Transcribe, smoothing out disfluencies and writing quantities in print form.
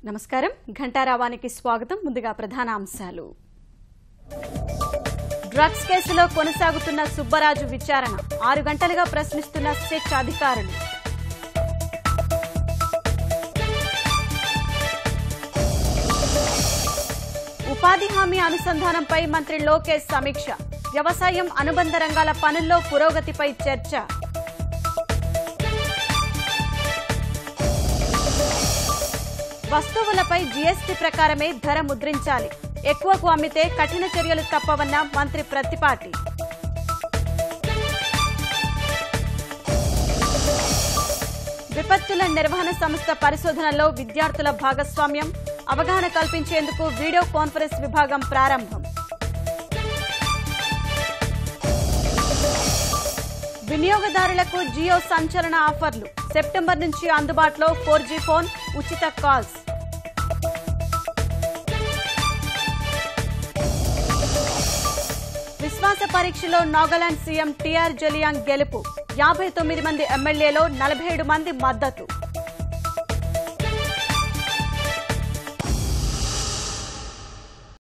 నమస్కారం ఘంటారావానికి స్వాగతం. ముందుగా ప్రధాన అంశాలు. డ్రగ్స్ కేసులో కొనసాగుతున్న సుబ్బరాజు విచారణ 6 గంటలుగా ప్రశ్నిస్తున్న సెట్ అధికారులు. ఉపాధి హామీ అనుసంధానంపై మంత్రి లోకేష్ సమీక్ష. వ్యవసాయం అనుబంధ రంగాల పనుల్లో పురోగతిపై చర్చ. వస్తువులపై జీఎస్టీ ప్రకారమే ధర ముద్రించాలి. ఎక్కువకు అమ్మితే కఠిన చర్యలు తప్పవన్న మంత్రి ప్రత్తిపాటి. విపత్తుల నిర్వహణ సంస్థ పరిశోధనలో విద్యార్థుల భాగస్వామ్యం. అవగాహన కల్పించేందుకు వీడియో కాన్ఫరెన్స్ విభాగం ప్రారంభం. వినియోగదారులకు జియో సంచలన ఆఫర్లు. సెప్టెంబర్ నుంచి అందుబాటులో 4G ఫోన్, ఉచిత కాల్స్. విశ్వాస పరీక్షలో నాగాలాండ్ సీఎం టీఆర్ జలియాంగ్ గెలుపు. 59 మంది ఎమ్మెల్యేలో 47 మంది మద్దతు.